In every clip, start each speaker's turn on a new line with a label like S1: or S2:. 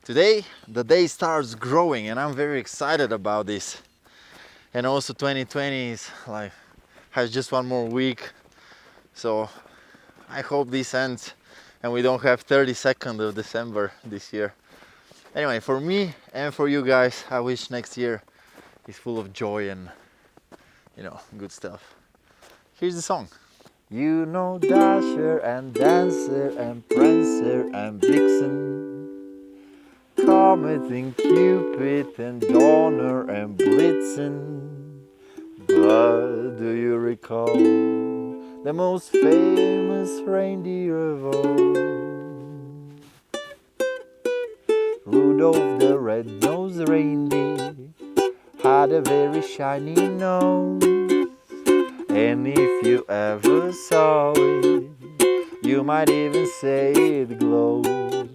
S1: Today the day starts growing and I'm very excited about this. And also 2020 is like has just one more week. So I hope this ends and we don't have 32nd of December this year. Anyway, for me and for you guys, I wish next year is full of joy and good stuff. Here's the song. You know Dasher and Dancer and Prancer and Vixen, Comet and Cupid and Donner and Blitzen. But do you recall the most famous reindeer of all? Rudolph the red-nosed reindeer had a very shiny nose, and if you ever saw it, you might even say it glows.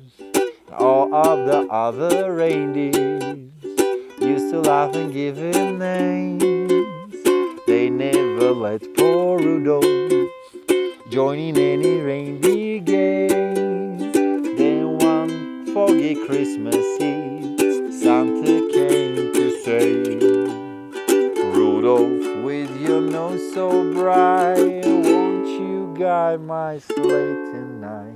S1: All of the other reindeers used to laugh and give him names. They never let poor Rudolph join in any reindeer game. Then one foggy Christmas Eve, Santa came to say, Rudolph, with your nose so bright, won't you guide my sleigh tonight?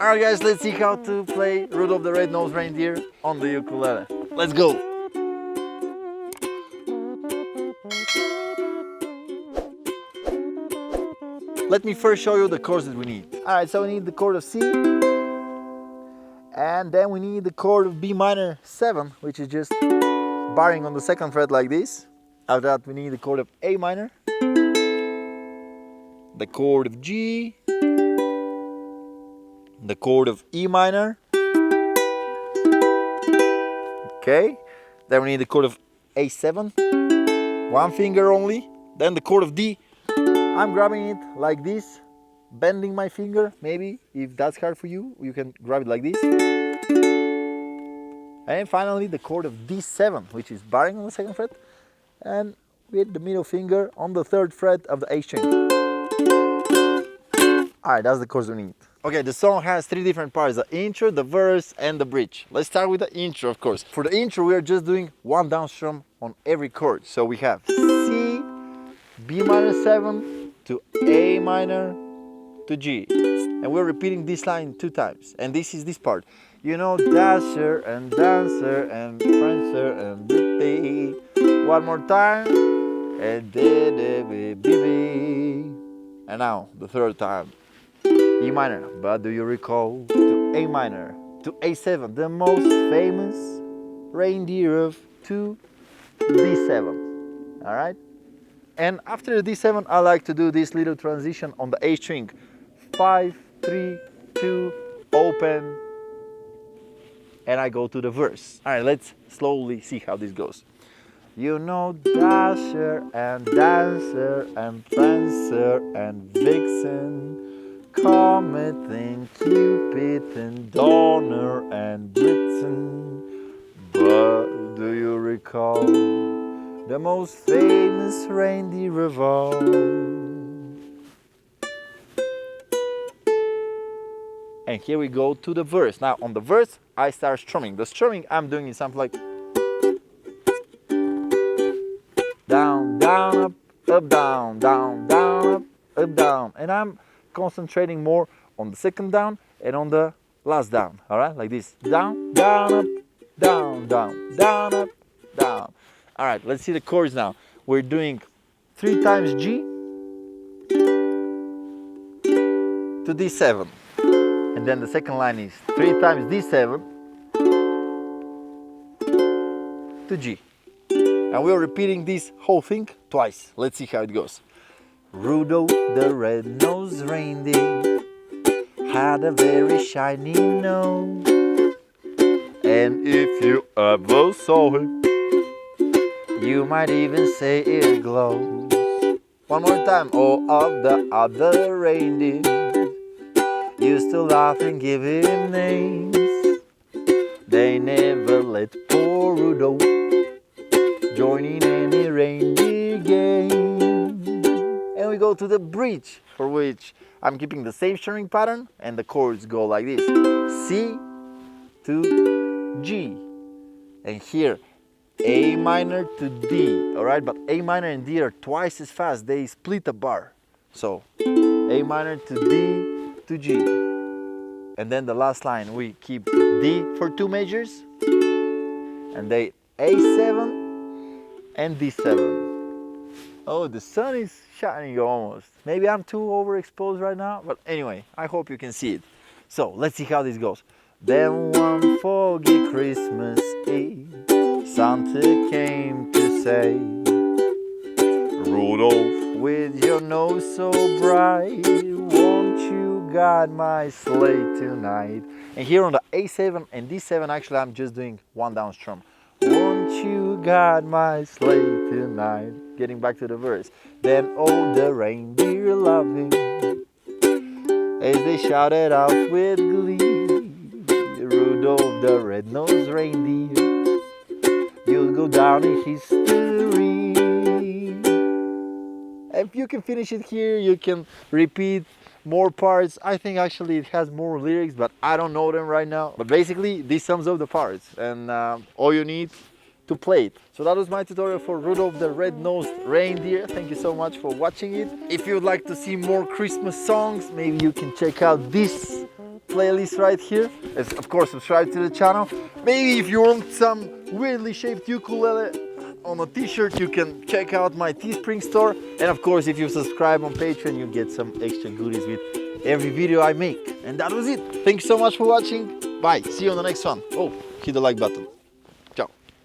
S1: Alright guys, let's see how to play Rudolph the Red-Nosed Reindeer on the ukulele. Let's go! Let me first show you the chords that we need. Alright, so we need the chord of C, and then we need the chord of B minor 7, which is just barring on the 2nd fret like this. After that we need the chord of A minor, the chord of G, the chord of E minor. Okay, then we need the chord of A7, one finger only. Then the chord of D. I'm grabbing it like this, bending my finger. Maybe if that's hard for you, you can grab it like this. And finally the chord of D7, which is barring on the 2nd fret, and with the middle finger on the 3rd fret of the A string. Alright, that's the chords we need. Okay, the song has 3 different parts: the intro, the verse, and the bridge. Let's start with the intro, of course. For the intro, we are just doing one down strum on every chord. So we have C, B minor 7 to A minor to G. And we're repeating this line 2 times. And this is this part. You know, Dasher and Dancer and Prancer and Blippi. One more time. And and now the 3rd time. E minor, but do you recall, to A minor, to A7, the most famous reindeer of 2 D7. Alright? And after the D7, I like to do this little transition on the A string. 5, 3, 2, open, and I go to the verse. Alright, let's slowly see how this goes. You know Dasher and Dancer and Prancer and Vixen, Comet and Cupid and Donner and Blitzen. But do you recall the most famous reindeer of all? And here we go to the verse. Now on the verse, I start strumming. The strumming I'm doing is something like down, down, up, down, down, down, up, down. And I'm concentrating more on the 2nd down and on the last down. Alright, like this. Down, down, up, down, down, down, up, down. Alright, let's see the chords now. We're doing 3 times G to D7. And then the 2nd line is 3 times D7 to G. And we're repeating this whole thing twice. Let's see how it goes. Rudolph the red-nosed reindeer had a very shiny nose, and if you ever saw it, you might even say it glows. One more time. All of the other reindeers used to laugh and give him names. They never let poor Rudolph join in any reindeer game. And we go to the bridge, for which I'm keeping the same strumming pattern, and the chords go like this. C to G. And here, A minor to D, all right? But A minor and D are twice as fast. They split a bar. So, A minor to D to G. And then the last line, we keep D for 2 measures. And they A7 and D7. Oh, the sun is shining almost. Maybe I'm too overexposed right now, but anyway, I hope you can see it. So, let's see how this goes. Then one foggy Christmas Eve, Santa came to say, Rudolph, with your nose so bright, won't you guide my sleigh tonight? And here on the A7 and D7, actually I'm just doing one down strum. Won't you guide my sleigh tonight? Getting back to the verse. Then all the reindeer loved him as they shouted out with glee, Rudolph the red-nosed reindeer, you'll go down in history. If you can finish it here, you can repeat more parts. I think actually it has more lyrics, but I don't know them right now. But basically, this sums up the parts, and all you need to play it. So that was my tutorial for Rudolph the Red-Nosed Reindeer. Thank you so much for watching it. If you would like to see more Christmas songs, maybe you can check out this playlist right here. Of course, subscribe to the channel. Maybe if you want some weirdly shaped ukulele on a t-shirt, you can check out my Teespring store. And of course, if you subscribe on Patreon, you get some extra goodies with every video I make. And that was it. Thank you so much for watching. Bye. See you on the next one. Oh, hit the like button.